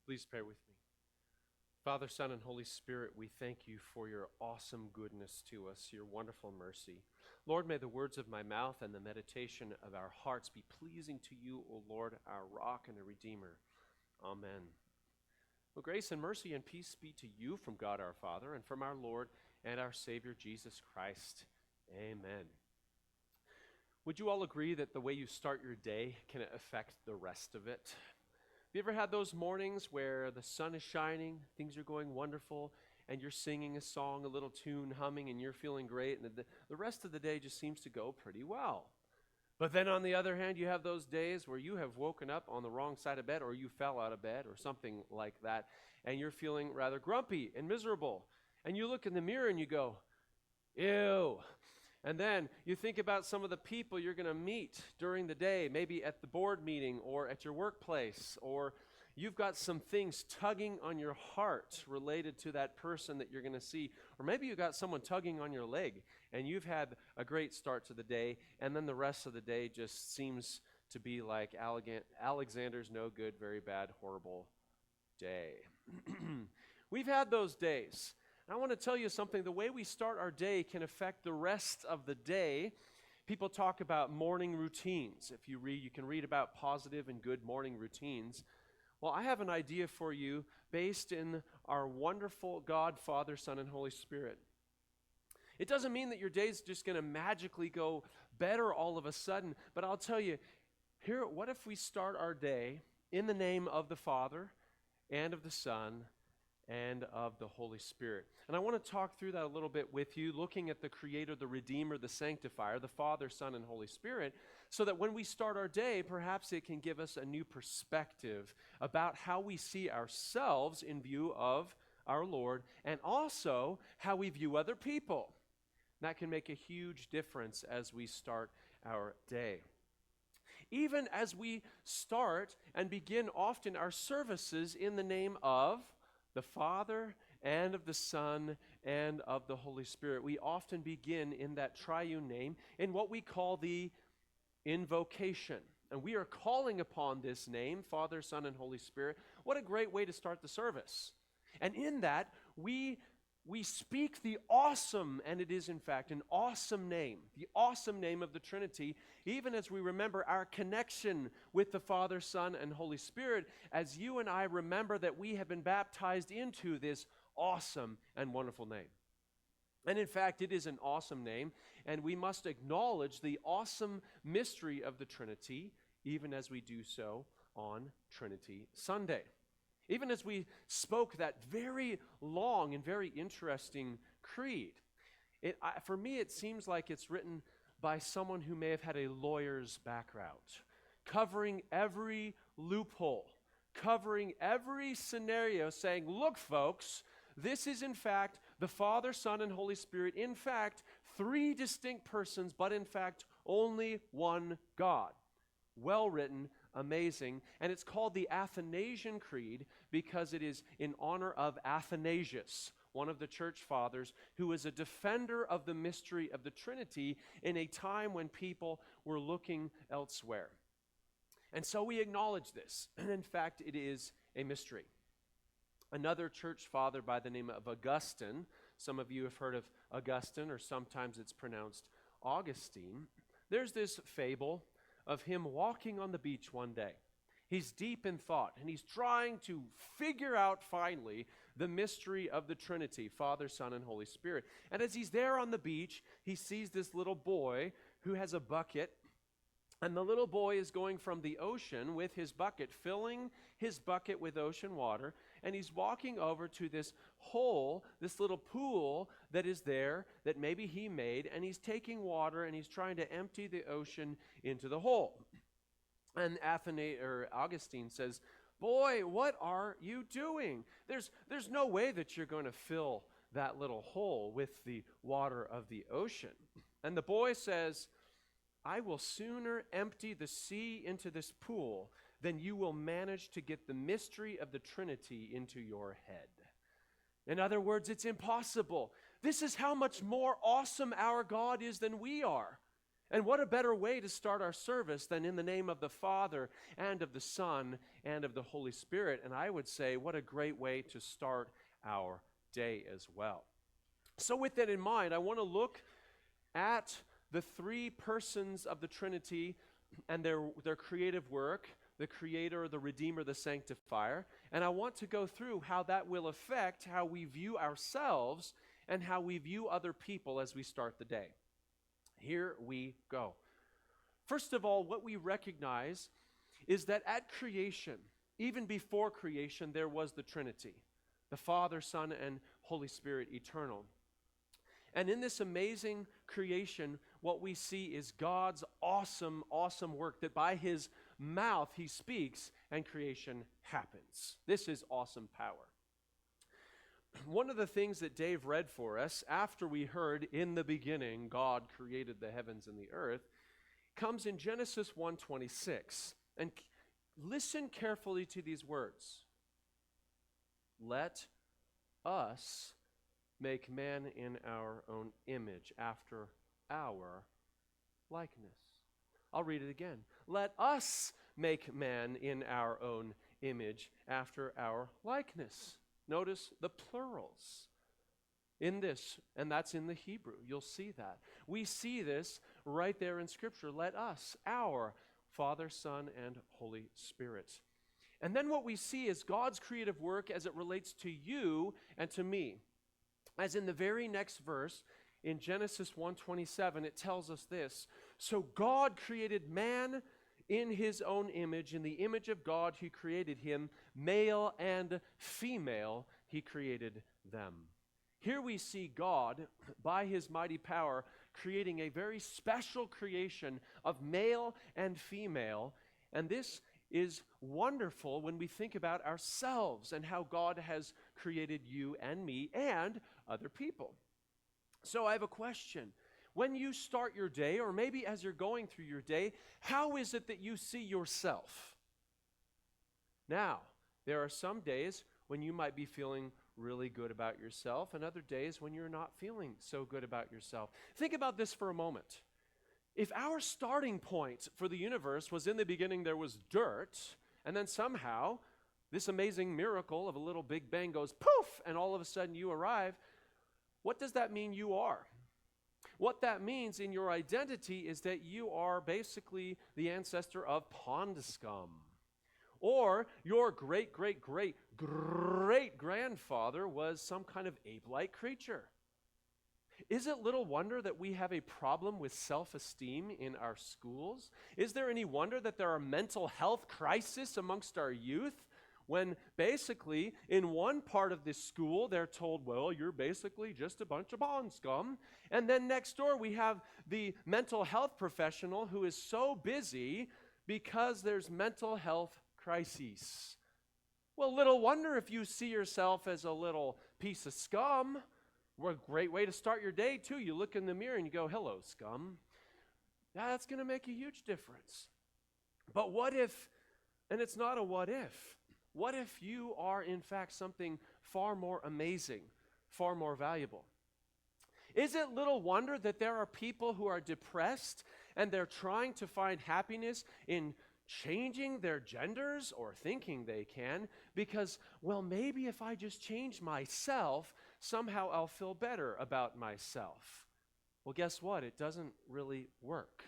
Please pray with me. Father, Son, and Holy Spirit, we thank you for your awesome goodness to us, your wonderful mercy. Lord, may the words of my mouth and the meditation of our hearts be pleasing to you, O Lord, our rock and our redeemer. Amen. Well, grace and mercy and peace be to you from God our Father and from our Lord and our Savior Jesus Christ. Amen. Would you all agree that the way you start your day can affect the rest of it? Have you ever had those mornings where the sun is shining, things are going wonderful, and you're singing a song, a little tune humming, and you're feeling great, and the rest of the day just seems to go pretty well? But then on the other hand, you have those days where you have woken up on the wrong side of bed, or you fell out of bed, or something like that, and you're feeling rather grumpy and miserable. And you look in the mirror and you go, ew. And then you think about some of the people you're going to meet during the day, maybe at the board meeting or at your workplace, or you've got some things tugging on your heart related to that person that you're going to see, or maybe you've got someone tugging on your leg and you've had a great start to the day, and then the rest of the day just seems to be like Alexander's no good, very bad, horrible day. We've had those days. And I want to tell you something. The way we start our day can affect the rest of the day. People talk about morning routines. If you read, you can read about positive and good morning routines. Well, I have an idea for you based in our wonderful God, Father, Son, and Holy Spirit. It doesn't mean that your day is just going to magically go better all of a sudden, but I'll tell you, here, what if we start our day in the name of the Father and of the Son and of the Holy Spirit. And I want to talk through that a little bit with you, looking at the Creator, the Redeemer, the Sanctifier, the Father, Son, and Holy Spirit, so that when we start our day, perhaps it can give us a new perspective about how we see ourselves in view of our Lord, and also how we view other people. That can make a huge difference as we start our day. Even as we start and begin often our services in the name of the Father, and of the Son, and of the Holy Spirit. We often begin in that triune name in what we call the invocation. And we are calling upon this name, Father, Son, and Holy Spirit. What a great way to start the service. And in that, we speak the awesome, and it is in fact an awesome name, the awesome name of the Trinity, even as we remember our connection with the Father, Son, and Holy Spirit, as you and I remember that we have been baptized into this awesome and wonderful name. And in fact, it is an awesome name, and we must acknowledge the awesome mystery of the Trinity, even as we do so on Trinity Sunday. Even as we spoke that very long and very interesting creed, for me it seems like it's written by someone who may have had a lawyer's background, covering every loophole, covering every scenario, saying, look, folks, this is in fact the Father, Son, and Holy Spirit, in fact, three distinct persons, but in fact, only one God. Well written, amazing, and it's called the Athanasian Creed because it is in honor of Athanasius, one of the church fathers, who was a defender of the mystery of the Trinity in a time when people were looking elsewhere. And so we acknowledge this, and in fact, it is a mystery. Another church father by the name of Augustine, some of you have heard of Augustine, or sometimes it's pronounced Augustine. There's this fable of him walking on the beach one day. He's deep in thought, and he's trying to figure out finally the mystery of the Trinity, Father, Son, and Holy Spirit. And as he's there on the beach, he sees this little boy who has a bucket, and the little boy is going from the ocean with his bucket, filling his bucket with ocean water, and he's walking over to this hole, this little pool that is there that maybe he made, and he's taking water and he's trying to empty the ocean into the hole. And Augustine says, boy, what are you doing? There's no way that you're going to fill that little hole with the water of the ocean. And the boy says, I will sooner empty the sea into this pool than you will manage to get the mystery of the Trinity into your head. In other words, it's impossible. This is how much more awesome our God is than we are. And what a better way to start our service than in the name of the Father and of the Son and of the Holy Spirit. And I would say, what a great way to start our day as well. So with that in mind, I want to look at the three persons of the Trinity and their creative work, the Creator, the Redeemer, the Sanctifier. And I want to go through how that will affect how we view ourselves and how we view other people as we start the day. Here we go. First of all, what we recognize is that at creation, even before creation, there was the Trinity, the Father, Son, and Holy Spirit, eternal. And in this amazing creation, what we see is God's awesome, awesome work, that by his mouth he speaks and creation happens. This is awesome power. One of the things that Dave read for us after we heard, in the beginning, God created the heavens and the earth, comes in Genesis 1:26. And listen carefully to these words. Let us make man in our own image, after our likeness. I'll read it again. Let us make man in our own image, after our likeness. Notice the plurals in this, and that's in the Hebrew. You'll see that. We see this right there in Scripture. Let us, our Father, Son, and Holy Spirit. And then what we see is God's creative work as it relates to you and to me. As in the very next verse, in Genesis 1:27, it tells us this. So God created man in his own image. In the image of God he created him. Male and female he created them. Here we see God, by his mighty power, creating a very special creation of male and female. And this is wonderful when we think about ourselves and how God has created you and me and other people. So I have a question. When you start your day, or maybe as you're going through your day, how is it that you see yourself? Now, there are some days when you might be feeling really good about yourself, and other days when you're not feeling so good about yourself. Think about this for a moment. If our starting point for the universe was in the beginning there was dirt, and then somehow this amazing miracle of a little Big Bang goes poof, and all of a sudden you arrive, what does that mean you are? What that means in your identity is that you are basically the ancestor of pond scum. Or your great-great-great-great-grandfather was some kind of ape-like creature. Is it little wonder that we have a problem with self-esteem in our schools? Is there any wonder that there are mental health crises amongst our youth? When basically in one part of this school they're told, well, you're basically just a bunch of pond scum. And then next door we have the mental health professional who is so busy because there's mental health crises. Well, little wonder if you see yourself as a little piece of scum. What a great way to start your day too. You look in the mirror and you go, hello, scum. That's going to make a huge difference. But what if, and it's not a what if, what if you are, in fact, something far more amazing, far more valuable? Is it little wonder that there are people who are depressed and they're trying to find happiness in changing their genders, or thinking they can, because, well, maybe if I just change myself, somehow I'll feel better about myself? Well, guess what? It doesn't really work.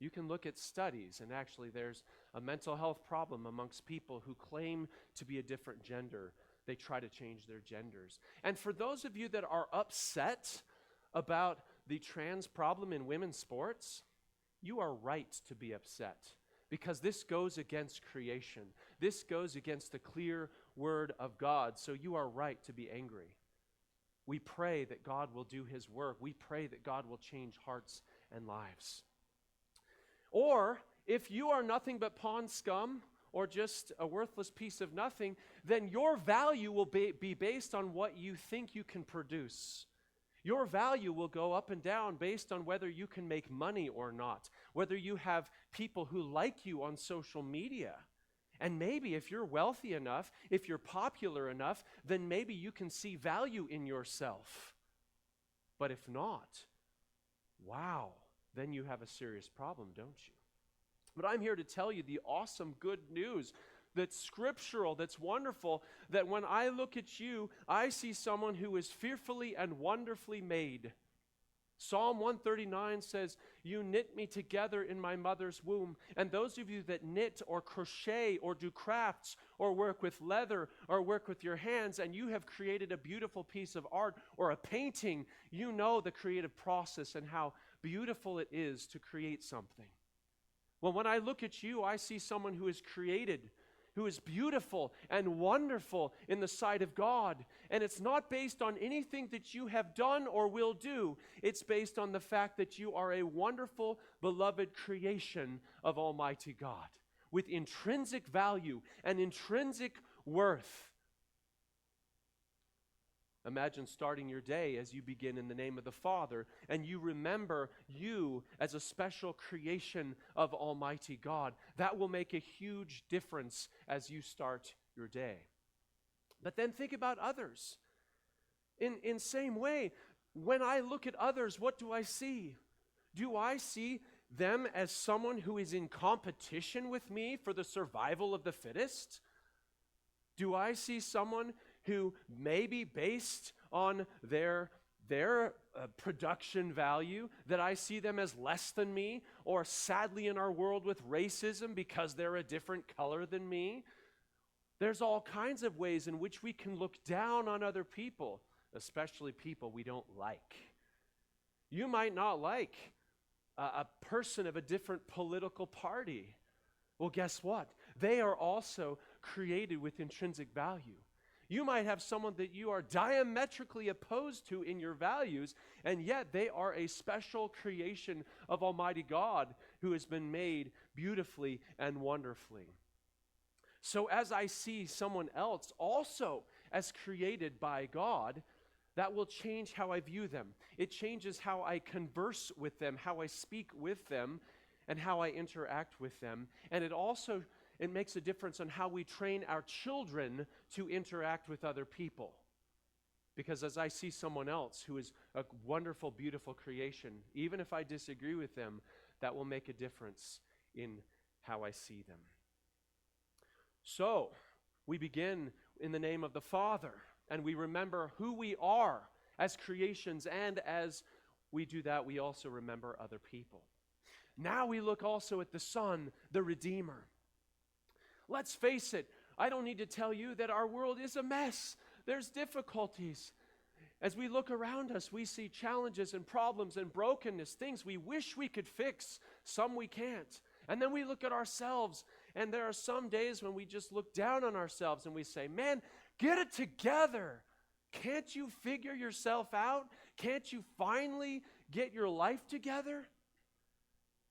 You can look at studies, and actually there's a mental health problem amongst people who claim to be a different gender. They try to change their genders. And for those of you that are upset about the trans problem in women's sports, you are right to be upset, because this goes against creation. This goes against the clear word of God, so you are right to be angry. We pray that God will do his work. We pray that God will change hearts and lives. Or, if you are nothing but pond scum, or just a worthless piece of nothing, then your value will be based on what you think you can produce. Your value will go up and down based on whether you can make money or not, whether you have people who like you on social media. And maybe if you're wealthy enough, if you're popular enough, then maybe you can see value in yourself. But if not, wow, then you have a serious problem, don't you? But I'm here to tell you the awesome good news that's scriptural, that's wonderful, that when I look at you, I see someone who is fearfully and wonderfully made. Psalm 139 says, "You knit me together in my mother's womb." And those of you that knit or crochet or do crafts or work with leather or work with your hands, and you have created a beautiful piece of art or a painting, you know the creative process and how beautiful it is to create something. Well, when I look at you, I see someone who is created, who is beautiful and wonderful in the sight of God. And it's not based on anything that you have done or will do. It's based on the fact that you are a wonderful, beloved creation of Almighty God with intrinsic value and intrinsic worth. Imagine starting your day as you begin in the name of the Father, and you remember you as a special creation of Almighty God. That will make a huge difference as you start your day. But then think about others. In same way, when I look at others, what do I see? Do I see them as someone who is in competition with me for the survival of the fittest? Do I see someone who may be based on their production value, that I see them as less than me, or sadly in our world with racism because they're a different color than me? There's all kinds of ways in which we can look down on other people, especially people we don't like. You might not like a person of a different political party. Well, guess what? They are also created with intrinsic value. You might have someone that you are diametrically opposed to in your values, and yet they are a special creation of Almighty God who has been made beautifully and wonderfully. So as I see someone else also as created by God, that will change how I view them. It changes how I converse with them, how I speak with them, and how I interact with them. And it makes a difference on how we train our children to interact with other people. Because as I see someone else who is a wonderful, beautiful creation, even if I disagree with them, that will make a difference in how I see them. So, we begin in the name of the Father, and we remember who we are as creations, and as we do that, we also remember other people. Now we look also at the Son, the Redeemer. Let's face it, I don't need to tell you that our world is a mess. There's difficulties. As we look around us, we see challenges and problems and brokenness, things we wish we could fix, some we can't. And then we look at ourselves, and there are some days when we just look down on ourselves and we say, man, get it together. Can't you figure yourself out? Can't you finally get your life together?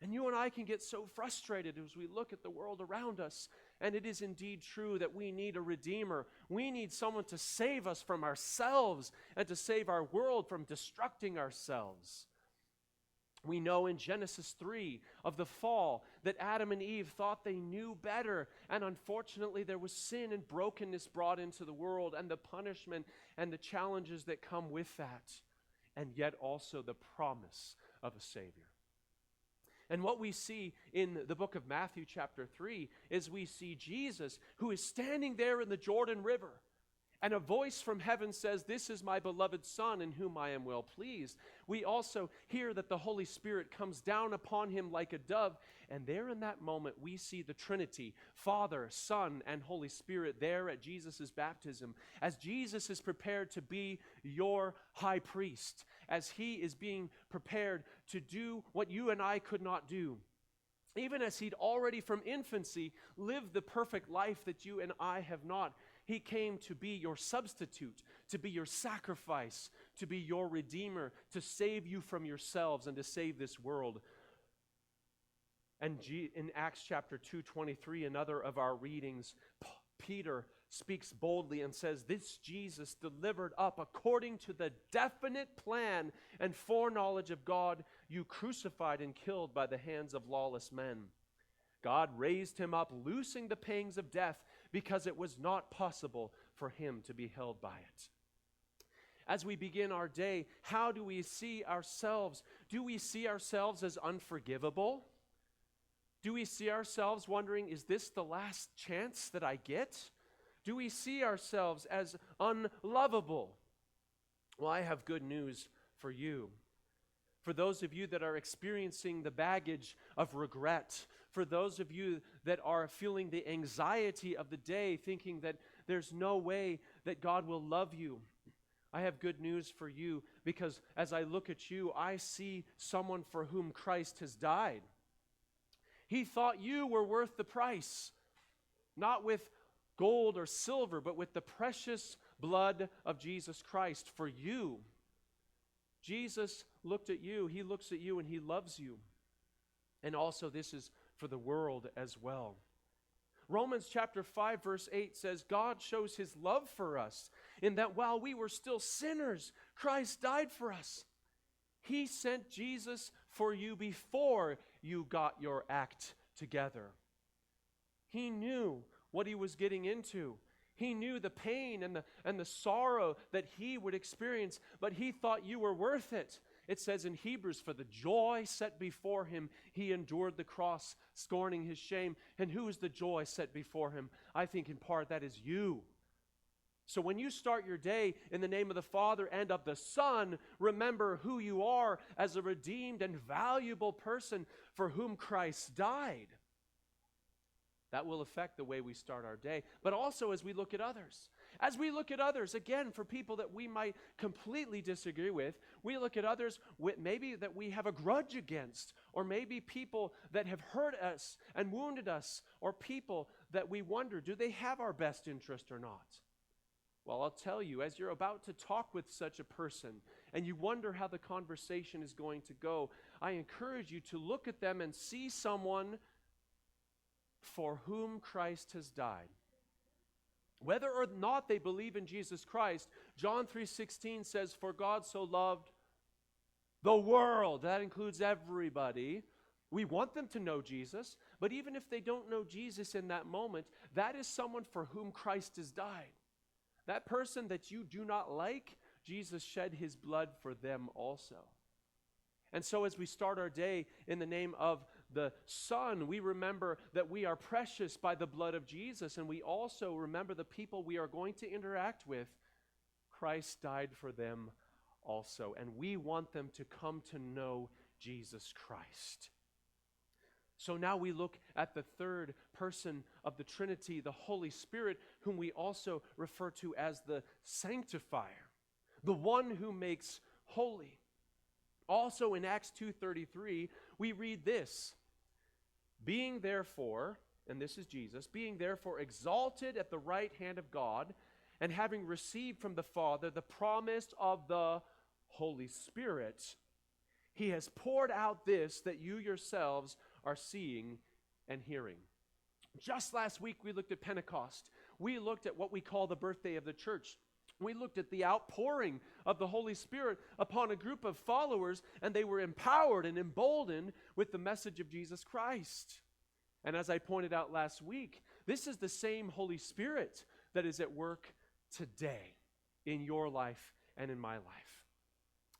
And you and I can get so frustrated as we look at the world around us. And it is indeed true that we need a Redeemer. We need someone to save us from ourselves and to save our world from destructing ourselves. We know in Genesis 3 of the fall that Adam and Eve thought they knew better. And unfortunately, there was sin and brokenness brought into the world, and the punishment and the challenges that come with that. And yet also the promise of a Savior. And what we see in the book of Matthew chapter 3 is we see Jesus who is standing there in the Jordan River. And a voice from heaven says, "This is my beloved Son in whom I am well pleased." We also hear that the Holy Spirit comes down upon him like a dove. And there in that moment we see the Trinity, Father, Son, and Holy Spirit there at Jesus' baptism. As Jesus is prepared to be your high priest, as he is being prepared to do what you and I could not do. Even as he'd already from infancy lived the perfect life that you and I have not. He came to be your substitute, to be your sacrifice, to be your Redeemer, to save you from yourselves and to save this world. And in Acts chapter 2:23, another of our readings, Peter speaks boldly and says, "This Jesus delivered up according to the definite plan and foreknowledge of God, you crucified and killed by the hands of lawless men. God raised him up, loosing the pangs of death, because it was not possible for him to be held by it." As we begin our day, how do we see ourselves? Do we see ourselves as unforgivable? Do we see ourselves wondering, is this the last chance that I get? Do we see ourselves as unlovable? Well, I have good news for you. For those of you that are experiencing the baggage of regret, for those of you that are feeling the anxiety of the day, thinking that there's no way that God will love you, I have good news for you, because as I look at you, I see someone for whom Christ has died. He thought you were worth the price, not with gold or silver, but with the precious blood of Jesus Christ for you. Jesus looked at you, he looks at you, and he loves you. And also this is for the world as well. Romans chapter 5 verse 8 says, God shows his love for us in that while we were still sinners, Christ died for us. He sent Jesus for you before you got your act together. He knew what he was getting into. He knew the pain and the sorrow that he would experience, but he thought you were worth it. It says in Hebrews, for the joy set before him, he endured the cross, scorning his shame. And who is the joy set before him? I think in part that is you. So when you start your day in the name of the Father and of the Son, remember who you are as a redeemed and valuable person for whom Christ died. That will affect the way we start our day, but also as we look at others. As we look at others, again, for people that we might completely disagree with, we look at others with maybe that we have a grudge against, or maybe people that have hurt us and wounded us, or people that we wonder, do they have our best interest or not? Well, I'll tell you, as you're about to talk with such a person, and you wonder how the conversation is going to go, I encourage you to look at them and see someone for whom Christ has died. Whether or not they believe in Jesus Christ, John 3:16 says, for God so loved the world. That includes everybody. We want them to know Jesus, but even if they don't know Jesus in that moment, that is someone for whom Christ has died. That person that you do not like, Jesus shed his blood for them also. And so as we start our day in the name of the Son, we remember that we are precious by the blood of Jesus, and we also remember the people we are going to interact with. Christ died for them also, and we want them to come to know Jesus Christ. So now we look at the third person of the Trinity, the Holy Spirit, whom we also refer to as the sanctifier, the one who makes holy. Also in Acts 2:33, we read this, being therefore, and this is Jesus, being therefore exalted at the right hand of God, and having received from the Father the promise of the Holy Spirit, he has poured out this that you yourselves are seeing and hearing. Just last week we looked at Pentecost. We looked at what we call the birthday of the church. We looked at the outpouring of the Holy Spirit upon a group of followers, and they were empowered and emboldened with the message of Jesus Christ. And as I pointed out last week, this is the same Holy Spirit that is at work today in your life and in my life.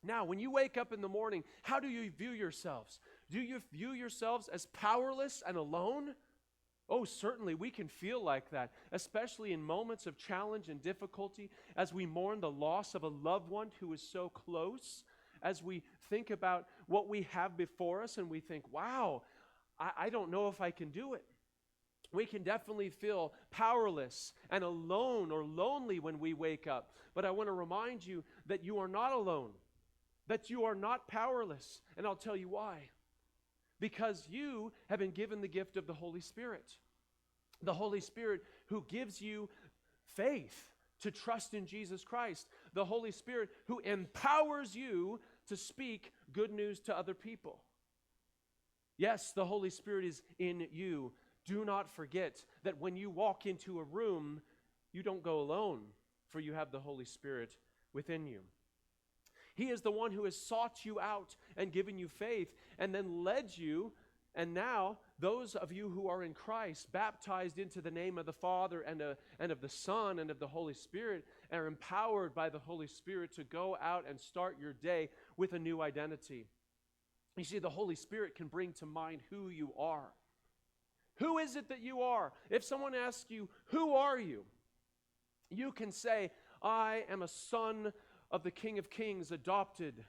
Now, when you wake up in the morning, how do you view yourselves? Do you view yourselves as powerless and alone? Oh, certainly we can feel like that, especially in moments of challenge and difficulty, as we mourn the loss of a loved one who is so close, as we think about what we have before us and we think, wow, I don't know if I can do it. We can definitely feel powerless and alone or lonely when we wake up. But I want to remind you that you are not alone, that you are not powerless. And I'll tell you why. Because you have been given the gift of the Holy Spirit. The Holy Spirit who gives you faith to trust in Jesus Christ. The Holy Spirit who empowers you to speak good news to other people. Yes, the Holy Spirit is in you. Do not forget that when you walk into a room, you don't go alone, for you have the Holy Spirit within you. He is the one who has sought you out and given you faith and then led you And now, those of you who are in Christ, baptized into the name of the Father and of the Son and of the Holy Spirit, are empowered by the Holy Spirit to go out and start your day with a new identity. You see, the Holy Spirit can bring to mind who you are. Who is it that you are? If someone asks you, who are you? You can say, I am a son of the King of Kings, adopted.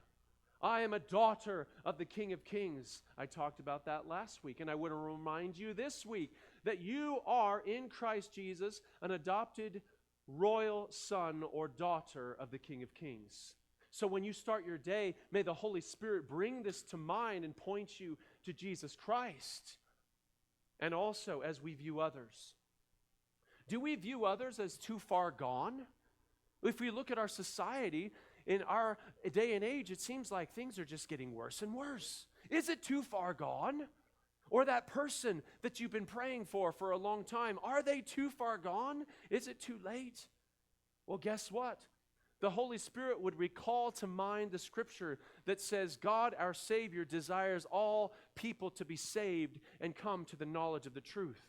I am a daughter of the King of Kings. I talked about that last week, and I want to remind you this week that you are in Christ Jesus an adopted royal son or daughter of the King of Kings. So when you start your day, may the Holy Spirit bring this to mind and point you to Jesus Christ. And also as we view others. Do we view others as too far gone? If we look at our society, in our day and age, it seems like things are just getting worse and worse. Is it too far gone? Or that person that you've been praying for a long time, are they too far gone? Is it too late? Well, guess what? The Holy Spirit would recall to mind the scripture that says, God, our Savior, desires all people to be saved and come to the knowledge of the truth.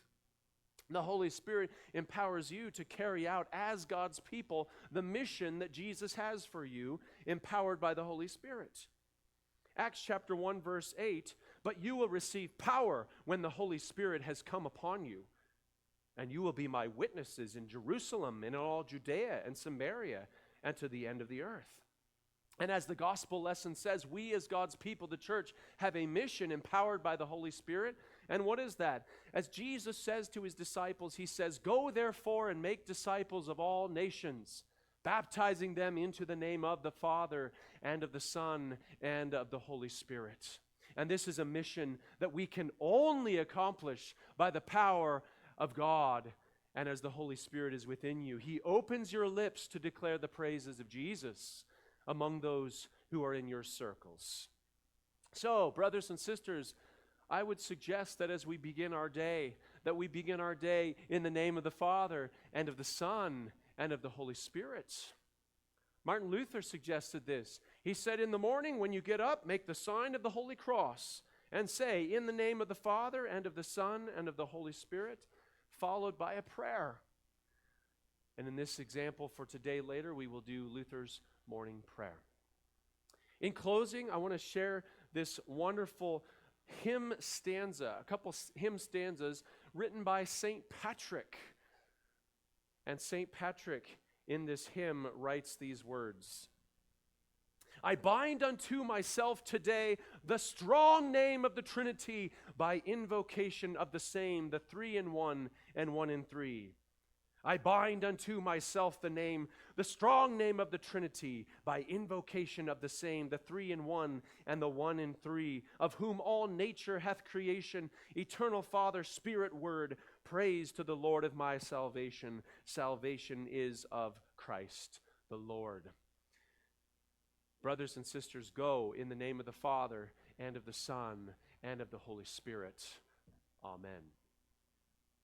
The Holy Spirit empowers you to carry out as God's people the mission that Jesus has for you, empowered by the Holy Spirit. Acts chapter 1 verse 8, but you will receive power when the Holy Spirit has come upon you, and you will be my witnesses in Jerusalem and in all Judea and Samaria and to the end of the earth. And as the gospel lesson says, we as God's people, the church, have a mission empowered by the Holy Spirit. And what is that? As Jesus says to his disciples, he says, go therefore and make disciples of all nations, baptizing them into the name of the Father and of the Son and of the Holy Spirit. And this is a mission that we can only accomplish by the power of God. And as the Holy Spirit is within you, he opens your lips to declare the praises of Jesus among those who are in your circles. So, brothers and sisters, I would suggest that as we begin our day, that we begin our day in the name of the Father and of the Son and of the Holy Spirit. Martin Luther suggested this. He said, in the morning when you get up, make the sign of the Holy Cross and say, in the name of the Father and of the Son and of the Holy Spirit, followed by a prayer. And in this example for today later, we will do Luther's morning prayer. In closing, I want to share this wonderful hymn stanza, a couple hymn stanzas written by St. Patrick. And St. Patrick in this hymn writes these words. I bind unto myself today the strong name of the Trinity by invocation of the same, the three in one and one in three. I bind unto myself the strong name of the Trinity, by invocation of the same, the three in one and the one in three, of whom all nature hath creation, eternal Father, Spirit, Word, praise to the Lord of my salvation. Salvation is of Christ the Lord. Brothers and sisters, go in the name of the Father and of the Son and of the Holy Spirit. Amen.